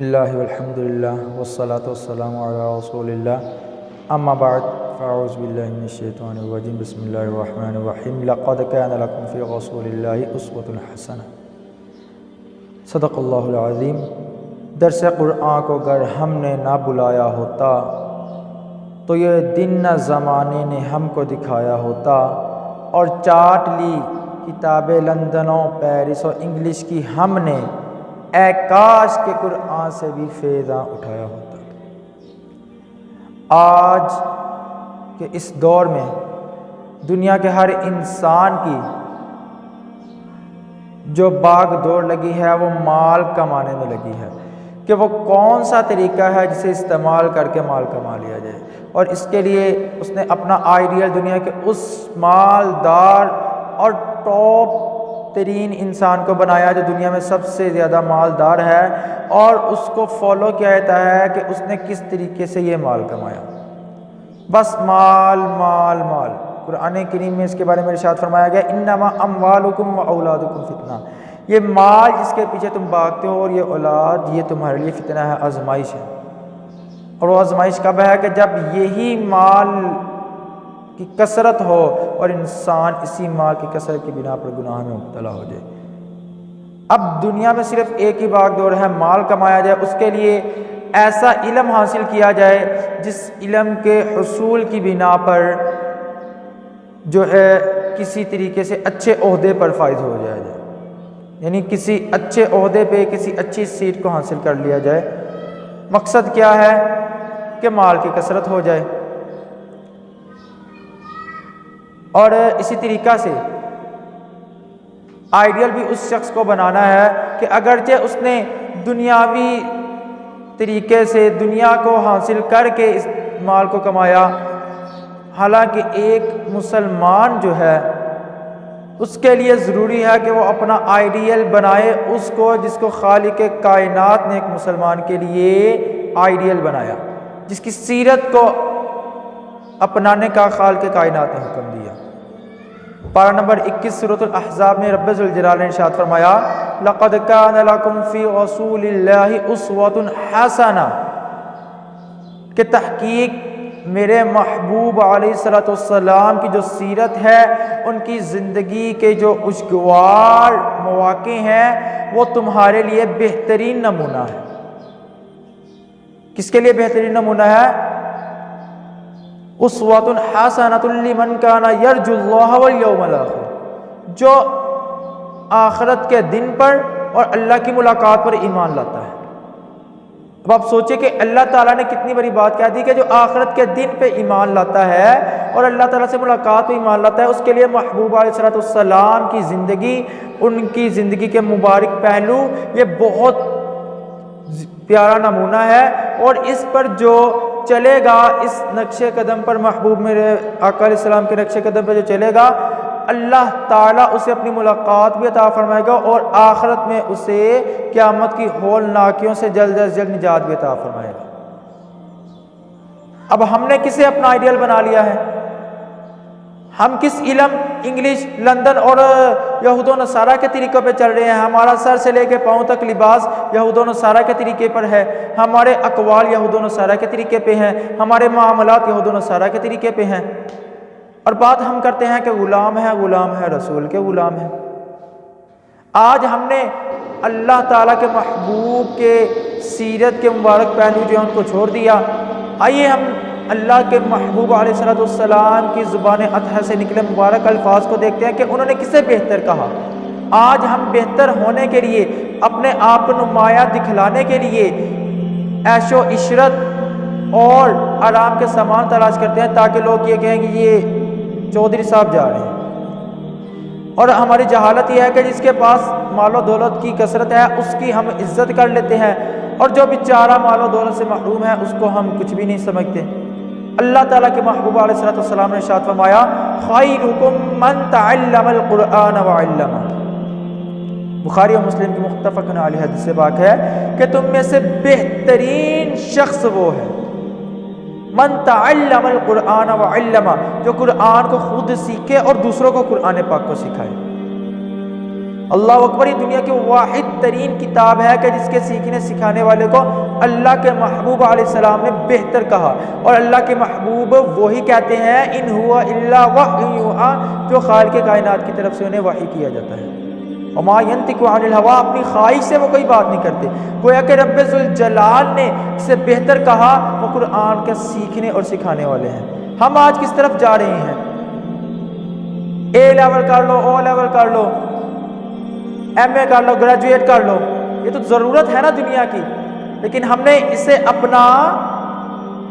اللہ والحمد للہ والصلاة والسلام علی رسول اللہ اما بعد فاعوذ باللہ من الشیطان الرجیم بسم اللہ الرحمن الرحیم لقد کان لکم فی رسول اللہ اسوۃ حسنہ صدق اللہ العظیم۔ درس قرآن کو اگر ہم نے نہ بلایا ہوتا تو یہ دن نہ زمانے نے ہم کو دکھایا ہوتا، اور چاٹ لی کتابیں لندن و پیرس اور انگلش کی ہم نے، اے کاش کے قرآن سے بھی فیضاں اٹھایا ہوتا۔ آج کے اس دور میں دنیا کے ہر انسان کی جو باغ دوڑ لگی ہے وہ مال کمانے میں لگی ہے کہ وہ کون سا طریقہ ہے جسے استعمال کر کے مال کما لیا جائے، اور اس کے لیے اس نے اپنا آئیڈیل دنیا کے اس مالدار اور ٹاپ ترین انسان کو بنایا جو دنیا میں سب سے زیادہ مالدار ہے، اور اس کو فالو کیا جاتا ہے کہ اس نے کس طریقے سے یہ مال کمایا۔ بس مال مال مال۔ قرآن کریم میں اس کے بارے میں ارشاد فرمایا گیا انما اموالکم و اولادکم فتنہ، یہ مال جس کے پیچھے تم بھاگتے ہو اور یہ اولاد، یہ تمہارے لیے فتنہ ہے، آزمائش ہے۔ اور وہ آزمائش کب ہے؟ کہ جب یہی مال کی کثرت ہو اور انسان اسی مال کی کثرت کی بنا پر گناہ میں مبتلا ہو جائے۔ اب دنیا میں صرف ایک ہی باغ دور ہے، مال کمایا جائے، اس کے لیے ایسا علم حاصل کیا جائے جس علم کے حصول کی بنا پر جو ہے کسی طریقے سے اچھے عہدے پر فائز ہو جائے، یعنی کسی اچھے عہدے پہ کسی اچھی سیٹ کو حاصل کر لیا جائے۔ مقصد کیا ہے؟ کہ مال کی کثرت ہو جائے۔ اور اسی طریقہ سے آئیڈیل بھی اس شخص کو بنانا ہے کہ اگرچہ اس نے دنیاوی طریقے سے دنیا کو حاصل کر کے اس مال کو کمایا، حالانکہ ایک مسلمان جو ہے اس کے لیے ضروری ہے کہ وہ اپنا آئیڈیل بنائے اس کو جس کو خالق کائنات نے ایک مسلمان کے لیے آئیڈیل بنایا، جس کی سیرت کو اپنانے کا خالق کائنات نے حکم دیا۔ پارہ نمبر 21 سورۃ الاحزاب میں رب ذوالجلال نے ارشاد فرمایا لقد کان لکم فی رسول اللہ اسوۃ حسنہ، کہ تحقیق میرے محبوب علیہ الصلوۃ والسلام کی جو سیرت ہے، ان کی زندگی کے جو خوشگوار مواقع ہیں، وہ تمہارے لیے بہترین نمونہ ہے۔ کس کے لیے بہترین نمونہ ہے؟ اسوۃ حسنۃ لمن کان یرجو اللہ والیوم الآخر، جو آخرت کے دن پر اور اللہ کی ملاقات پر ایمان لاتا ہے۔ اب آپ سوچیں کہ اللہ تعالیٰ نے کتنی بڑی بات کہہ دی کہ جو آخرت کے دن پہ ایمان لاتا ہے اور اللہ تعالیٰ سے ملاقات پہ ایمان لاتا ہے، اس کے لیے محبوب علیہ الصلوۃ والسلام کی زندگی، ان کی زندگی کے مبارک پہلو، یہ بہت پیارا نمونہ ہے۔ اور اس پر جو چلے گا، اس نقش قدم پر، محبوب میرے آقا علیہ السلام کے نقش قدم پر جو چلے گا، اللہ تعالیٰ اسے اپنی ملاقات بھی عطا فرمائے گا، اور آخرت میں اسے قیامت کی ہولناکیوں سے جلد از جلد نجات بھی عطا فرمائے گا۔ اب ہم نے کسے اپنا آئیڈیل بنا لیا ہے؟ ہم کس علم، انگلش، لندن اور یہود و نصارہ کے طریقوں پہ چل رہے ہیں؟ ہمارا سر سے لے کے پاؤں تک لباس یہود و نصارہ کے طریقے پر ہے، ہمارے اقوال یہود و نصارہ کے طریقے پہ ہیں، ہمارے معاملات یہود و نصارہ کے طریقے پہ ہیں، اور بات ہم کرتے ہیں کہ غلام ہے، غلام ہے، رسول کے غلام ہے۔ آج ہم نے اللہ تعالیٰ کے محبوب کے سیرت کے مبارک پہلو جو ہیں ان کو چھوڑ دیا۔ آئیے ہم اللہ کے محبوب علیہ الصلوۃ والسلام کی زبان اطہر سے نکلے مبارک الفاظ کو دیکھتے ہیں کہ انہوں نے کسے بہتر کہا۔ آج ہم بہتر ہونے کے لیے، اپنے آپ کو نمایاں دکھلانے کے لیے عیش و عشرت اور آرام کے سامان تلاش کرتے ہیں تاکہ لوگ یہ کہیں کہ یہ چودھری صاحب جا رہے ہیں۔ اور ہماری جہالت یہ ہے کہ جس کے پاس مال و دولت کی کثرت ہے اس کی ہم عزت کر لیتے ہیں، اور جو بیچارہ مال و دولت سے محروم ہے اس کو ہم کچھ بھی نہیں سمجھتے۔ اللہ تعالیٰ کے محبوب علیہ الصلوۃ والسلام نے ارشاد فرمایا خیرکم من تعلم القرآن وعلمہ، بخاری اور مسلم کی متفق علیہ حدیث سے پاک ہے کہ تم میں سے بہترین شخص وہ ہے من تعلم القرآن وعلمہ، جو قرآن کو خود سیکھے اور دوسروں کو قرآن پاک کو سکھائے۔ اللہ اکبر، یہ دنیا کے واحد بہترین کتاب ہے کہ جس کے سیکھنے سکھانے والے کو اللہ کے محبوب علیہ السلام نے بہتر کہا، اور اللہ کے محبوب وہی کہتے ہیں ان ہوا الا وحی یوحی، جو خالق کائنات کی طرف سے انہیں وحی کیا جاتا ہے۔ وما ینطق عن الہوا، اپنی خواہش سے وہ کوئی بات نہیں کرتے۔ گویا کہ رب ذوالجلال نے اسے بہتر کہا، وہ قرآن کے سیکھنے اور سکھانے والے ہیں۔ ہم آج کس طرف جا رہے ہیں؟ اے لیول کر لو، او لیول کر لو، ایم اے کر لو، گریجویٹ کر لو، یہ تو ضرورت ہے نا دنیا کی، لیکن ہم نے اسے اپنا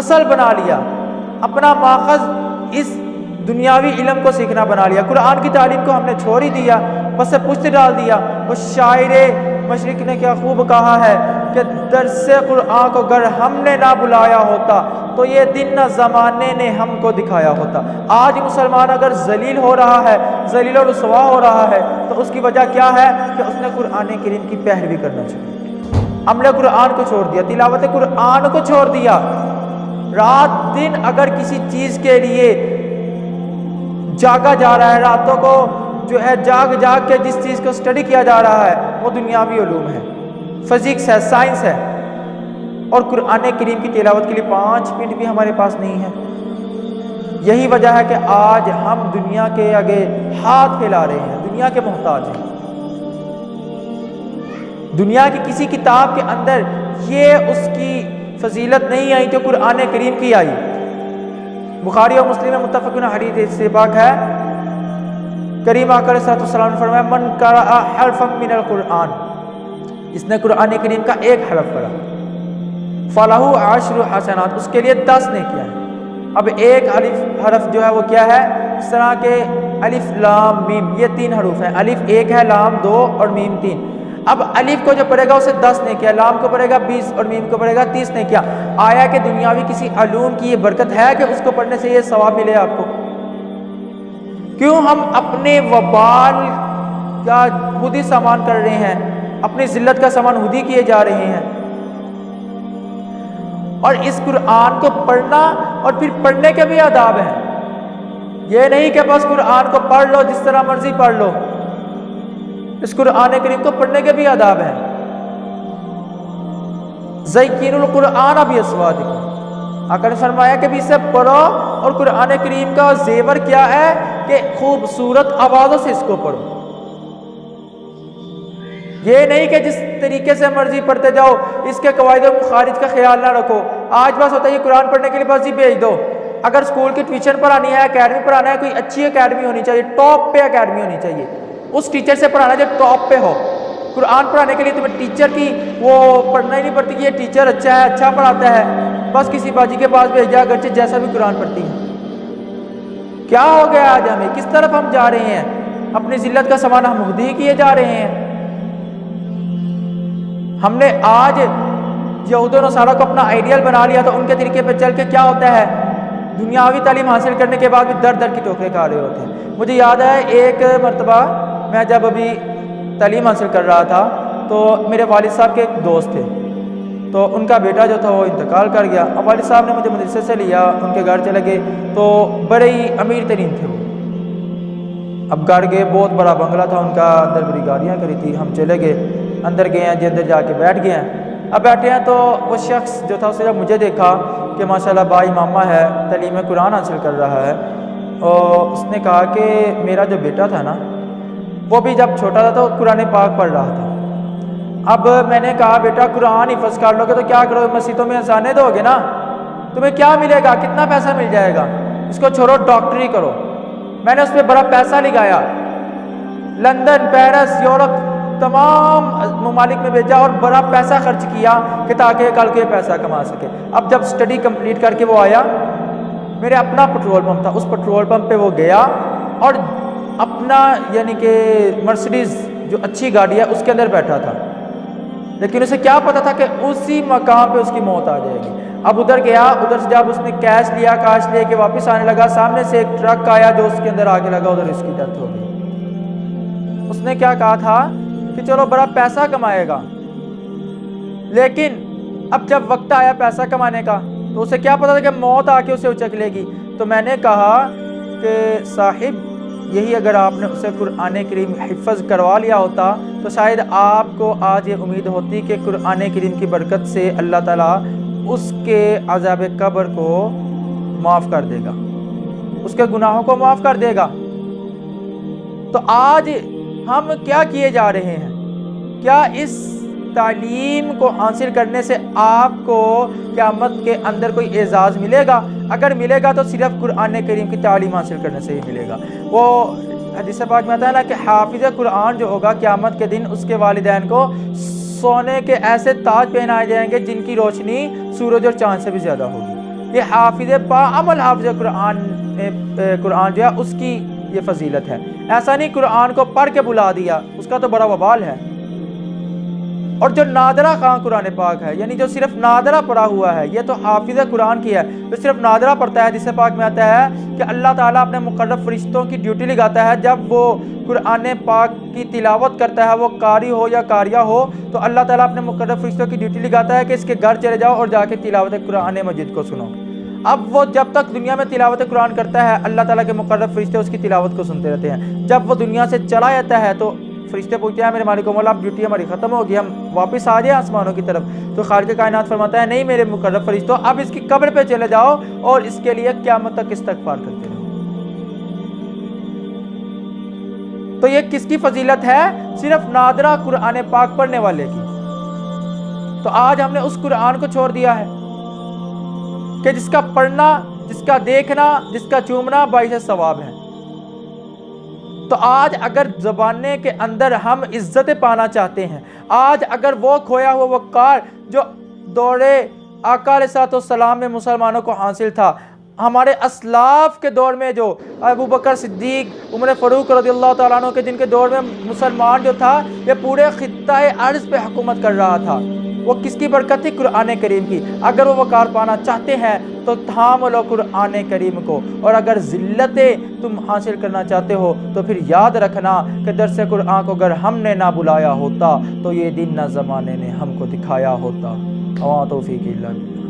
اصل بنا لیا، اپنا ماخذ اس دنیاوی علم کو سیکھنا بنا لیا۔ قرآن کی تعلیم کو ہم نے چھوڑ ہی دیا، بس پشت ڈال دیا۔ وہ شاعر مشرق نے کیا خوب کہا ہے کہ درس قرآن کو گر ہم نے نہ بلایا ہوتا تو یہ دن نہ زمانے نے ہم کو دکھایا ہوتا۔ آج مسلمان اگر ذلیل ہو رہا ہے، ذلیل و رسوا ہو رہا ہے، تو اس کی وجہ کیا ہے کہ اس نے قرآن کریم کی پیروی کرنا چھوڑ، ہم نے قرآن کو چھوڑ دیا، تلاوت قرآن کو چھوڑ دیا۔ رات دن اگر کسی چیز کے لیے جاگا جا رہا ہے، راتوں کو جو ہے جاگ جاگ کے جس چیز کو اسٹڈی کیا جا رہا ہے وہ دنیاوی علوم ہے، فزکس ہے، سائنس ہے، اور قرآن کریم کی تلاوت کے لیے 5 منٹ بھی ہمارے پاس نہیں ہے۔ یہی وجہ ہے کہ آج ہم دنیا کے آگے ہاتھ پھیلا رہے ہیں، دنیا کے محتاج ہیں۔ دنیا کی کسی کتاب کے اندر یہ اس کی فضیلت نہیں آئی جو قرآن کریم کی آئی۔ بخاری اور مسلم میں متفقن حدیث سے پاک ہے، کریم آقا علیہ السلام نے فرمایا من قرأ حرفا من القرآن، جس نے قرآن کریم کا ایک حرف پڑھا، فلہ 10 حسنات، اس کے لیے 10 نیکیاں ہیں۔ اب ایک حرف جو ہے وہ کیا ہے؟ اس طرح کے الف لام میم، یہ 3 حروف ہیں، الف 1 ہے، لام 2 اور میم 3۔ اب الف کو جو پڑھے گا اسے 10 نیکیاں، لام کو پڑھے گا 20 اور میم کو پڑھے گا 30 نیکیاں۔ آیا کہ دنیاوی کسی علوم کی یہ برکت ہے کہ اس کو پڑھنے سے یہ ثواب ملے آپ کو؟ کیوں ہم اپنے وبال کا خود ہی سامان کر رہے ہیں، اپنی ذلت کا سامان خود ہی کیے جا رہے ہیں؟ اور اس قرآن کو پڑھنا اور پھر پڑھنے کے بھی آداب ہیں، یہ نہیں کہ بس قرآن کو پڑھ لو جس طرح مرضی پڑھ لو، اس قرآن کریم کو پڑھنے کے بھی آداب ہیں۔ زین القرآن باصواتکم، آقا نے فرمایا کہ بھی اسے پڑھو، اور قرآن کریم کا زیور کیا ہے کہ خوبصورت آوازوں سے اس کو پڑھو، یہ نہیں کہ جس طریقے سے مرضی پڑھتے جاؤ، اس کے قواعد و مخارج کا خیال نہ رکھو۔ آج بس ہوتا ہے یہ قرآن پڑھنے کے لیے بس ہی بھیج دو، اگر اسکول کی ٹیوشن پڑھانی ہے، اکیڈمی پڑھانا ہے، کوئی اچھی اکیڈمی ہونی چاہیے، ٹاپ پہ اکیڈمی ہونی چاہیے، اس ٹیچر سے پڑھانا جو ٹاپ پہ ہو۔ قرآن پڑھانے کے لیے تمہیں ٹیچر کی وہ پڑھنا ہی نہیں پڑتی کہ یہ ٹیچر اچھا ہے، اچھا پڑھاتا ہے، بس کسی باجی کے پاس بھیج جا، اگرچہ جیسا بھی قرآن پڑھتی ہے۔ کیا ہو گیا آج ہمیں؟ کس طرف ہم جا رہے ہیں؟ اپنی ذلت کا سامان ہم خود ہی کیے جا رہے ہیں۔ ہم نے آج یہود و نصارہ کو اپنا آئیڈیل بنا لیا، تو ان کے طریقے پہ چل کے کیا ہوتا ہے؟ دنیاوی تعلیم حاصل کرنے کے بعد بھی در در کی ٹوکریں کھا رہے ہوتے ہیں۔ مجھے یاد ہے ایک مرتبہ میں جب ابھی تعلیم حاصل کر رہا تھا تو میرے والد صاحب کے ایک دوست تھے، تو ان کا بیٹا جو تھا وہ انتقال کر گیا۔ اب والد صاحب نے مجھے مدرسے سے لیا، ان کے گھر چلے گئے، تو بڑے ہی امیر ترین تھے وہ۔ اب گھر گئے، بہت بڑا بنگلہ تھا ان کا، اندر بڑی گاڑیاں کری تھی۔ ہم چلے گئے، اندر گئے ہیں جی، اندر جا کے بیٹھ گئے ہیں۔ اب بیٹھے ہیں تو وہ شخص جو تھا، اس نے جب مجھے دیکھا کہ ماشاءاللہ بائی ماما ہے، تعلیم قرآن حاصل کر رہا ہے، اور اس نے کہا کہ میرا جو بیٹا تھا نا، وہ بھی جب چھوٹا تھا تو قرآن پاک پڑھ رہا تھا۔ اب میں نے کہا بیٹا قرآن حفظ کر لو گے تو کیا کرو گے؟ مسجدوں میں اذانیں دو گے نا، تمہیں کیا ملے گا؟ کتنا پیسہ مل جائے گا؟ اس کو چھوڑو، ڈاکٹری کرو۔ میں نے اس پہ بڑا پیسہ لگایا، لندن، پیرس، یورپ تمام ممالک میں بھیجا اور بڑا پیسہ خرچ کیا کہ تاکہ کل کے پیسہ کما سکے۔ اب جب اسٹڈی کمپلیٹ کر کے وہ آیا، میرے اپنا پٹرول پمپ تھا، اس پٹرول پمپ پہ وہ گیا اور اپنا یعنی کہ مرسڈیز جو اچھی گاڑی ہے اس کے اندر بیٹھا تھا، لیکن اسے کیا پتا تھا کہ اسی مقام پہ اس کی موت آ جائے گی۔ اب ادھر گیا، ادھر سے جب اس نے کیش لیا، کاش لے کے واپس آنے لگا، سامنے سے ایک ٹرک آیا جو اس کے اندر آگے لگا، ادھر اس کی ڈیتھ ہو گئی۔ اس نے کیا کہا تھا کہ چلو بڑا پیسہ کمائے گا، لیکن اب جب وقت آیا پیسہ کمانے کا تو اسے کیا پتا تھا کہ موت آ کے اسے اچک لے گی۔ تو میں نے کہا کہ صاحب یہی اگر آپ نے اسے قرآن کریم حفظ کروا لیا ہوتا تو شاید آپ کو آج یہ امید ہوتی کہ قرآن کریم کی برکت سے اللہ تعالیٰ اس کے عذاب قبر کو معاف کر دے گا، اس کے گناہوں کو معاف کر دے گا۔ تو آج ہم کیا کیے جا رہے ہیں؟ کیا اس تعلیم کو حاصل کرنے سے آپ کو قیامت کے اندر کوئی اعزاز ملے گا؟ اگر ملے گا تو صرف قرآن کریم کی تعلیم حاصل کرنے سے ہی ملے گا۔ وہ حدیث پاک میں آتا ہے نا کہ حافظ قرآن جو ہوگا قیامت کے دن اس کے والدین کو سونے کے ایسے تاج پہنائے جائیں گے جن کی روشنی سورج اور چاند سے بھی زیادہ ہوگی۔ یہ حافظ باعمل حافظ قرآن جو ہے اس کی یہ فضیلت ہے۔ ایسا نہیں قرآن کو پڑھ کے بلا دیا، اس کا تو بڑا وبال ہے۔ اور جو نادرہ خواہ قرآن پاک ہے، یعنی جو صرف نادرہ پڑھا ہوا ہے، یہ تو حافظ قرآن کی ہے، جو صرف نادرہ پڑھتا ہے، جسے پاک میں آتا ہے کہ اللہ تعالیٰ اپنے مقرب فرشتوں کی ڈیوٹی لگاتا ہے جب وہ قرآن پاک کی تلاوت کرتا ہے، وہ قاری ہو یا قاریہ ہو، تو اللہ تعالیٰ اپنے مقرب فرشتوں کی ڈیوٹی لگاتا ہے کہ اس کے گھر چلے جاؤ اور جا کے تلاوت قرآن مجید کو سنو۔ اب وہ جب تک دنیا میں تلاوت قرآن کرتا ہے، اللہ تعالیٰ کے مقرب فرشتے اس کی تلاوت کو سنتے رہتے ہیں۔ جب وہ دنیا سے چلا جاتا ہے تو فرشتے پوچھتے ہیں میرے مالک و مولا اب ڈیوٹی ہماری ختم ہوگی، ہم واپس آ جائیں آسمانوں کی طرف؟ تو خالق کائنات فرماتا ہے نہیں میرے مقرب فرشتوں، اب اس کی قبر پہ چلے جاؤ اور اس کے لیے قیامت تک استغفار کرتے رہو۔ تو یہ کس کی فضیلت ہے؟ صرف نادرہ قرآن پاک پڑھنے والے کی۔ تو آج ہم نے اس قرآن کو چھوڑ دیا ہے کہ جس کا پڑھنا، جس کا دیکھنا، جس کا چومنا باعث ثواب ہے۔ تو آج اگر زبانے کے اندر ہم عزت پانا چاہتے ہیں، آج اگر وہ کھویا ہوا وقار جو دور آقا علیہ الصلوۃ والسلام میں مسلمانوں کو حاصل تھا، ہمارے اسلاف کے دور میں جو ابو بکر صدیق، عمر فاروق رضی اللہ تعالیٰ عنہ کے جن کے دور میں مسلمان جو تھا یہ پورے خطہ ارض پہ حکومت کر رہا تھا، وہ کس کی برکت تھی؟ قرآن کریم کی۔ اگر وہ وقار پانا چاہتے ہیں تو تھام لو قرآن کریم کو، اور اگر ذلتیں تم حاصل کرنا چاہتے ہو تو پھر یاد رکھنا کہ درس قرآن کو اگر ہم نے نہ بلایا ہوتا تو یہ دن نہ زمانے نے ہم کو دکھایا ہوتا۔ توفیق اللہ۔